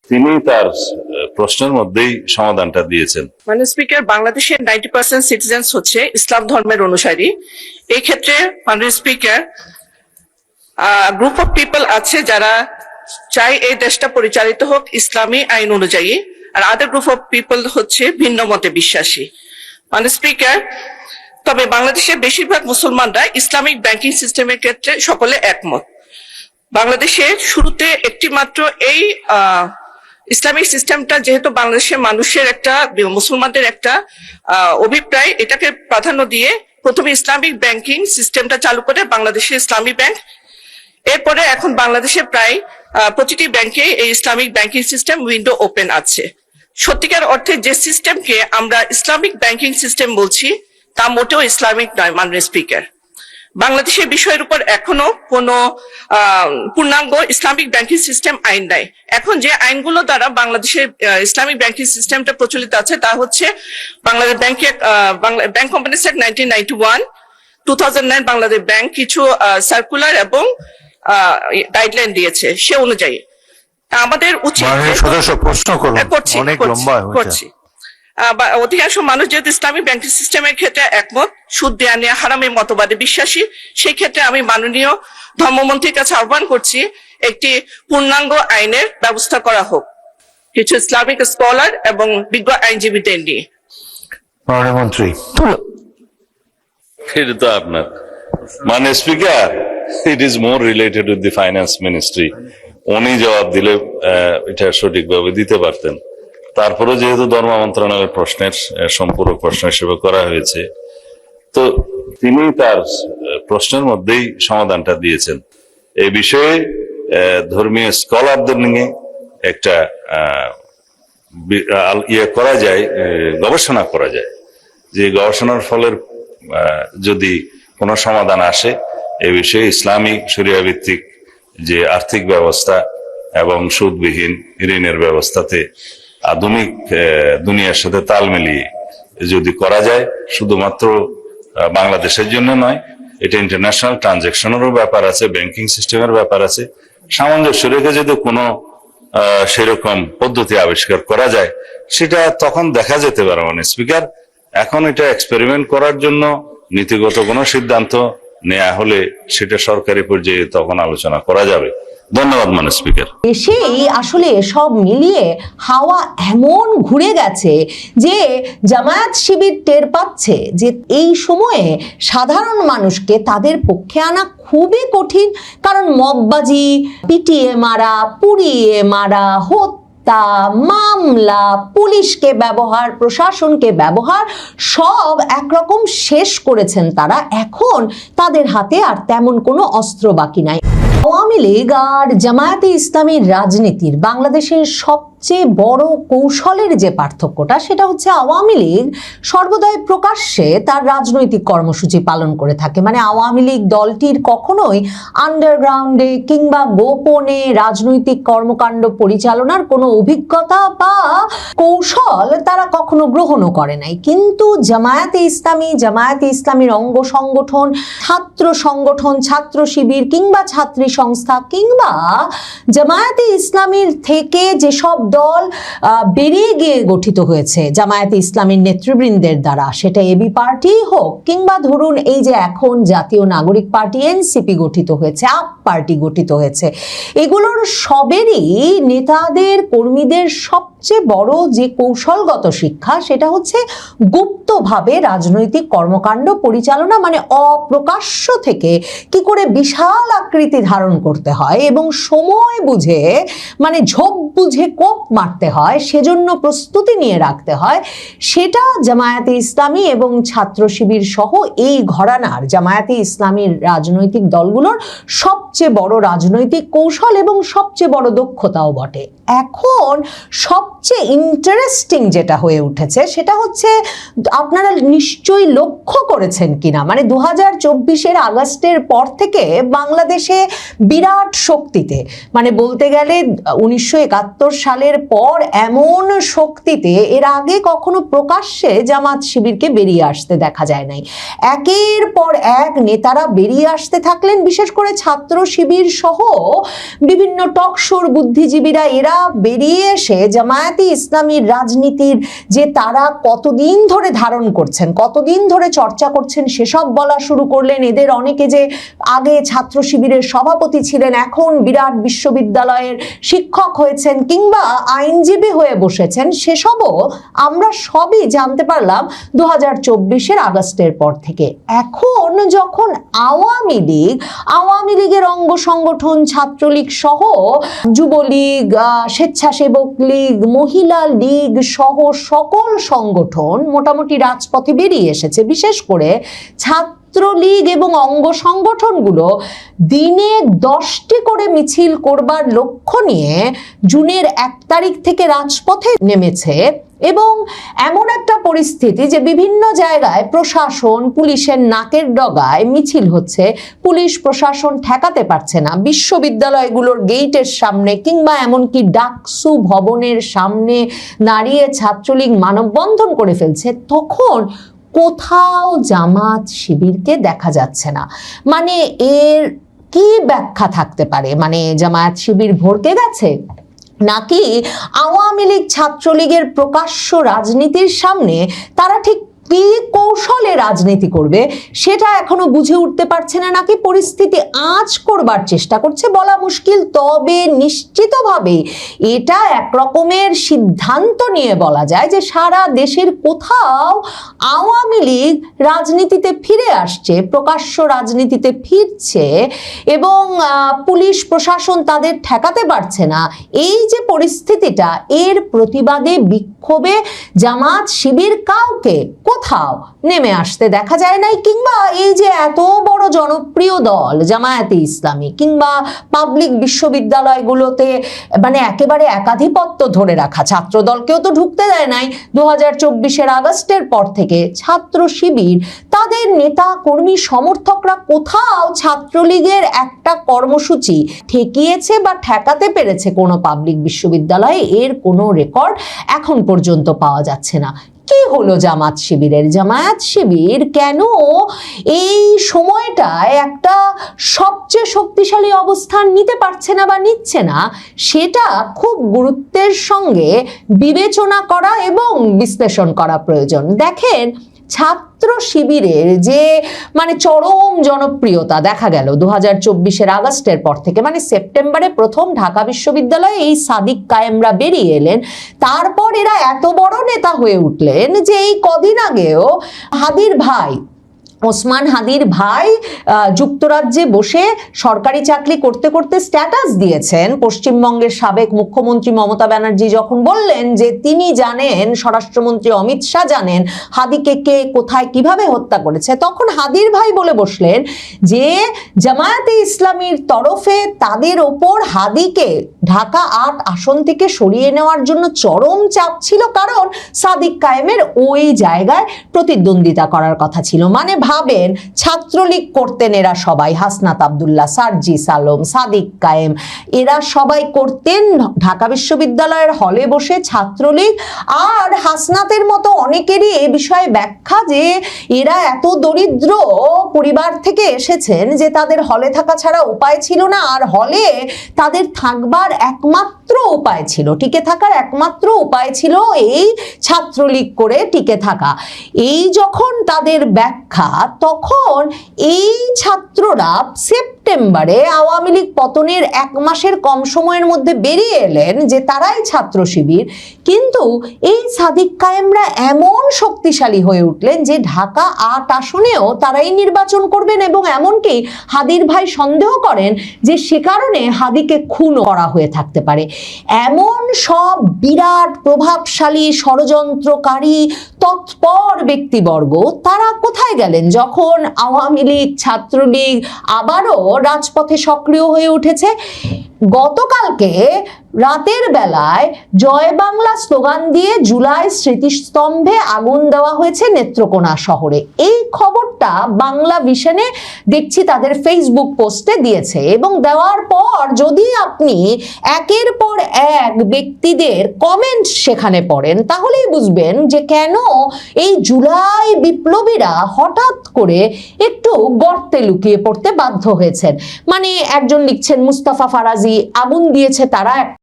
তিনি তার প্রশ্নের মধ্যেই সমাধানটা দিয়েছেন। মানে স্পিকার, বাংলাদেশের 90% সিটিজেন্স হচ্ছে ইসলাম ধর্মের অনুসারী। এই ক্ষেত্রে মাননীয় স্পিকার, গ্রুপ অফ পিপল আছে যারা চাই এই দেশটা পরিচালিত হোক ইসলামী আইন অনুযায়ী, আর আদার গ্রুপ অফ পিপল হচ্ছে ভিন্ন মতে বিশ্বাসী। মাননীয় স্পিকার, তবে বাংলাদেশের বেশিরভাগ মুসলমানরা ইসলামিক ব্যাংকিং সিস্টেমের ক্ষেত্রে সকলে একমত। বাংলাদেশের শুরুতে একটি মাত্র এই ইসলামিক সিস্টেমটা যেহেতু বাংলাদেশের মানুষের একটা, মুসলমানদের একটা অভিপ্রায়, এটাকে প্রাধান্য দিয়ে প্রথমে ইসলামিক ব্যাংকিং সিস্টেমটা চালু করে বাংলাদেশের ইসলামী ব্যাংক। এরপরে এখন বাংলাদেশে প্রায় প্রতিটি ব্যাংকে এই Islamic banking system window open আছে। সত্যিকার অর্থে যে সিস্টেমকে আমরা ইসলামিক ব্যাংকিং সিস্টেম বলছি তা মোটেও ইসলামিক নয়। মাননীয় স্পিকার, বাংলাদেশের বিষয়ের উপর এখনো কোনো পূর্ণাঙ্গ ইসলামিক ব্যাংকিং সিস্টেম আইন নাই। এখন যে আইনগুলো দ্বারা বাংলাদেশের ইসলামিক ব্যাংকিং সিস্টেমটা প্রচলিত আছে তা হচ্ছে Bangladesh bank companies act 1991, 2009 Bangladesh bank কিছু সার্কুলার এবং গাইডলাইন দিয়েছে, সে অনুযায়ী আমাদের উচিত করছি। অধিকাংশ মানুষ যেহেতু ইসলামিক ব্যাংকিং সিস্টেমের ক্ষেত্রে একমত, সুদ দেয়া নেয়া হারামের মতবাদে বিশ্বাসী, সেই ক্ষেত্রে আমি মাননীয় ধর্মমন্ত্রীর কাছে আহ্বান করছি একটি পূর্ণাঙ্গ আইনের ব্যবস্থা করা হোক, কিছু ইসলামিক স্কলার এবং বিজ্ঞ আইনজীবীদের নিয়ে। মন্ত্রী, এটা তো আপনার মানে speaker, it is more related with the finance ministry. উনি জবাব দিলে এটা সঠিকভাবে দিতে পারতেন। তারপরে যেহেতু ধর্ম মন্ত্রণালয়ের প্রশ্নের সম্পূরক প্রশ্ন হিসেবে করা হয়েছে, তো তিনি তার প্রশ্নের মধ্যেই সমাধানটা দিয়েছেন। এই বিষয়ে ধর্মীয় স্কলারদের নিয়ে একটা করা যায়, গবেষণা করা যায়, যে গবেষণার ফলের যদি কোনো সমাধান আসে এ বিষয়ে ইসলামী শরিয়া ভিত্তিক যে আর্থিক ব্যবস্থা এবং সুদবিহীন ঋণের ব্যবস্থাতে আধুনিক দুনিয়ার সাথে তাল মিলিয়ে যদি করা যায়, শুধুমাত্র বাংলাদেশের জন্য নয়, এটা ইন্টারন্যাশনাল ট্রানজাকশনেরও ব্যাপার আছে, ব্যাংকিং সিস্টেমের ব্যাপার আছে, সামঞ্জস্য রেখে যদি কোনো সেরকম পদ্ধতি আবিষ্কার করা যায়, সেটা তখন দেখা যেতে পারে। মানে স্পিকার, এখন এটা এক্সপেরিমেন্ট করার জন্য নীতিগত কোনো সিদ্ধান্ত নেওয়া হলে সেটা সরকারি পর্যায়ে তখন আলোচনা করা যাবে। ধন্যবাদ মাননীয় স্পিকার। দেশেই আসলে সব মিলিয়ে হাওয়া এমন ঘুরে গেছে যে জামায়াত শিবির টের পাচ্ছে যে এই সময়ে সাধারণ মানুষকে তাদের পক্ষে আনা খুবই কঠিন, কারণ মগবাজি, পিটিয়ে মারা, পুড়িয়ে মারা, হত্যা, মামলা, পুলিশকে ব্যবহার, প্রশাসনকে ব্যবহার, সব একরকম শেষ করেছেন তারা। এখন তাদের হাতে আর তেমন কোনো অস্ত্র বাকি নাই। আওয়ামী লীগ আর জামায়াতে ইসলামীর রাজনীতির বাংলাদেশের সবচেয়ে বড় কৌশলের যে পার্থক্যটা, সেটা হচ্ছে আওয়ামী লীগ সর্বদাই প্রকাশ্যে তার রাজনৈতিক কর্মসূচি পালন করে থাকে। মানে আওয়ামী লীগ দলটির কখনোই আন্ডারগ্রাউন্ডে কিংবা গোপনে রাজনৈতিক কর্মকাণ্ড পরিচালনার কোনো অভিজ্ঞতা বা কৌশল তারা কখনো গ্রহণও করে নাই। কিন্তু জামায়াতে ইসলামীর অঙ্গ সংগঠন, ছাত্র সংগঠন, ছাত্র শিবির কিংবা ছাত্রী সংস্থা কিংবা জামায়াতে ইসলামীর থেকে যেসব দল বেরিয়ে গিয়ে গঠিত হয়েছে জামায়াতে ইসলামীর নেতৃবৃন্দের দ্বারা, সেটা এবি পার্টি হোক কিংবা ধরুন এই যে এখন জাতীয় নাগরিক পার্টি এনসিপি গঠিত হয়েছে, আপ পার্টি গঠিত হয়েছে, এগুলোর সবেরই নেতাদের, কর্মীদের সবচেয়ে বড় যে কৌশলগত শিক্ষা, সেটা হচ্ছে গুপ্তভাবে রাজনৈতিক কর্মকাণ্ড পরিচালনা, মানে অপ্রকাশ্য থেকে কি করে বিশাল আকৃতি ধারণ করতে হয় এবং সময় বুঝে, মানে ঝোপ বুঝে কোপ মারতে হয়, সেজন্য প্রস্তুতি নিয়ে রাখতে হয়, সেটা জামায়াতে ইসলামী এবং ছাত্র শিবির সহ এই ঘরানার জামায়াতে ইসলামীর রাজনৈতিক দলগুলোর সবচেয়ে বড় রাজনৈতিক কৌশল এবং সবচেয়ে বড় দক্ষতাও বটে। এখন সবচেয়ে ইন্টারেস্টিং যেটা হয়ে উঠেছে সেটা হচ্ছে, আপনারা নিশ্চয়ই লক্ষ্য করেছেন কিনা, মানে 2024 আগস্টের পর থেকে বাংলাদেশে বিরাট শক্তিতে, মানে বলতে গেলে 1971 সালের পর এমন শক্তিতে এর আগে কখনো প্রকাশ্যে জামাত শিবিরকে বেরিয়ে আসতে দেখা যায় নাই। একের পর এক নেতারা বেরিয়ে আসতে থাকলেন, বিশেষ করে ছাত্র শিবির সহ বিভিন্ন টকশোর বুদ্ধিজীবীরা এরা বেরিয়ে এসে জামায়াতে ইসলামীর রাজনীতির যে তারা কতদিন ধরে ধারণ করছেন, কতদিন ধরে চর্চা করছেন সেসব বলা শুরু করলেন। এদের অনেকে যে আগে ছাত্র শিবিরের সভাপতি ছিলেন, এখন বিরাট বিশ্ববিদ্যালয়ের শিক্ষক হয়েছেন কিংবা আইনজীবী হয়ে বসেছেন, সেসবও আমরা সবই জানতে পারলাম 2024-এর আগস্টের পর থেকে। এখন যখন আওয়ামী লীগের অঙ্গ সংগঠন ছাত্রলীগ সহ যুবলীগ, স্বেচ্ছাসেবক লীগ, মহিলা লীগ সহ সকল সংগঠন মোটামুটি রাজপথে বেরিয়ে এসেছে, বিশেষ করে ছাত্রলীগ এবং অঙ্গ সংগঠনগুলো দিনে 10টি করে মিছিল করবার লক্ষ্য নিয়ে জুনের 1 তারিখ থেকে রাজপথে নেমেছে। এবং এমন একটা পরিস্থিতি যে বিভিন্ন জায়গায় প্রশাসন, পুলিশের নাকের ডগায় মিছিল হচ্ছে, পুলিশ প্রশাসন ঠেকাতে পারছে না। বিশ্ববিদ্যালয়গুলোর গেটের সামনে কিংবা এমনকি ডাকসু ভবনের সামনে দাঁড়িয়ে ছাত্রলীগ মানববন্ধন করে ফেলছে। তখন কোথাও জামাত শিবিরকে দেখা যাচ্ছে না। মানে এর কি ব্যাখ্যা থাকতে পারে? মানে জামায়াত শিবির ভড়কে গেছে, নাকি আওয়ামী লীগ ছাত্রলীগের প্রকাশ্য রাজনীতির সামনে তারা ঠিক কি কৌশলে রাজনীতি করবে সেটা এখনো বুঝে উঠতে পারছে না, নাকি পরিস্থিতি আঁচ করবার চেষ্টা করছে বলা মুশকিল। তবে নিশ্চিতভাবে এটা একরকমের সিদ্ধান্ত নিয়ে বলা যায় যে সারা দেশের কোথাও আওয়ামী লীগ রাজনীতিতে ফিরে আসছে, প্রকাশ্য রাজনীতিতে ফিরছে এবং পুলিশ প্রশাসন তাদের ঠেকাতে পারছে না। এই যে পরিস্থিতিটা, এর প্রতিবাদে বিক্ষোভে জামাত শিবির কাউকে কোথাও নেমে আসতে দেখা যায় নাই। কিংবা এই যে এত বড় জনপ্রিয় দল জামায়াতে ইসলামী কিংবা পাবলিক বিশ্ববিদ্যালয়গুলোতে মানে একেবারে একাধিপত্য ধরে রাখা ছাত্র দলকেও তো ঢুকতে দেয় নাই 2024-এর আগস্টের পর থেকে। ছাত্র শিবির তাদের নেতা কর্মী সমর্থকরা কোথাও ছাত্রলীগের একটা কর্মসূচি ঠেকিয়েছে বা ঠেকাতে পেরেছে কোনো পাবলিক বিশ্ববিদ্যালয়ে, এর কোনো রেকর্ড এখন পর্যন্ত পাওয়া যাচ্ছে না। কি হলো জামাত শিবিরের? জামায়াত শিবির কেন এই সময়টায় একটা সবচেয়ে শক্তিশালী অবস্থান নিতে পারছে না বা নিচ্ছে না, সেটা খুব গুরুত্বের সঙ্গে বিবেচনা করা এবং বিশ্লেষণ করা প্রয়োজন। দেখেন, ছাত্র শিবিরের যে মানে চরম জনপ্রিয়তা দেখা গেল 2024-এর আগস্টের পর থেকে, মানে সেপ্টেম্বরে প্রথম ঢাকা বিশ্ববিদ্যালয়ে এই সাদিক কায়েমরা বেরিয়ে এলেন, তারপর এরা এত বড় নেতা হয়ে উঠলেন যে এই কদিন আগেও হাদির ভাই ওসমান হাদির ভাই যুক্তরাজ্যে বসে সরকারি চাকরি করতে করতে স্ট্যাটাস দিয়েছেন। পশ্চিমবঙ্গের সাবেক মুখ্যমন্ত্রী মমতা ব্যানার্জি যখন বললেন যে তিনি জানেন, স্বরাষ্ট্রমন্ত্রী অমিত শাহ জানেন হাদিকে কে কোথায় কিভাবে হত্যা করেছে, তখন হাদির ভাই বলে বসলেন যে জামায়াতে ইসলামীর তরফে তাদের ওপর হাদিকে ঢাকা 8 আসন থেকে সরিয়ে নেওয়ার জন্য চরম চাপ ছিল, কারণ সাদিক কায়েমের ওই জায়গায় প্রতিদ্বন্দ্বিতা করার কথা ছিল। মানে ভাবেন, ছাত্রলীগ করতেন এরা সবাই, হাসনাত আব্দুল্লাহ, সার্জিস আলম, সাদিক কায়েম, এরা সবাই করতেন ঢাকা বিশ্ববিদ্যালয়ের হলে বসে ছাত্রলীগ। আর হাসনাতের মতো অনেকেরই এ বিষয়ে ব্যাখ্যা যে এরা এত দরিদ্র পরিবার থেকে এসেছেন যে তাদের হলে থাকা ছাড়া উপায় ছিল না, আর হলে তাদের থাকবার একমাত্র উপায় ছিল, টিকে থাকার একমাত্র উপায় ছিল এই ছাত্রলীগ করে টিকে থাকা। এই যখন তাদের ব্যাখ্যা, তখন এই ছাত্ররা সেপ্টেম্বরে আওয়ামী লীগ পতনের 1 মাসের কম সময়ের মধ্যে বেরিয়ে এলেন যে তারাই ছাত্র শিবির। কিন্তু এই সাদিক কায়েমরা এমন শক্তিশালী হয়ে উঠলেন যে ঢাকা 8 আসনেও তারাই নির্বাচন করবেন, এবং এমনকি হাদির ভাই সন্দেহ করেন যে সে কারণে হাদিকে খুন করা হয়ে থাকতে পারে। এমন সব বিরাট প্রভাবশালী ষড়যন্ত্রকারী তৎপর ব্যক্তিবর্গ তারা কোথায় গেলেন যখন আওয়ামী লীগ ছাত্রলীগ আবারও রাজপথে সক্রিয় হয়ে উঠেছে? গতকালকে রাতের বেলায় জয় বাংলা স্লোগান দিয়ে জুলাই স্মৃতিস্তম্ভে আগুন দেওয়া হয়েছে নেত্রকোনা শহরে। এই খবরটা বাংলা ভিশনে দেখছি তাদের ফেসবুক পোস্টে দিয়েছে, এবং দেওয়ার পর যদি আপনি একের পর এক ব্যক্তিদের কমেন্ট সেখানে পড়েন তাহলেই বুঝবেন যে কেন এই জুলাই বিপ্লবীরা হঠাৎ করে একটু গর্তে লুকিয়ে পড়তে বাধ্য হয়েছেন। মানে একজন লিখছেন মুস্তাফা ফারাজি আগুন দিয়েছে তারা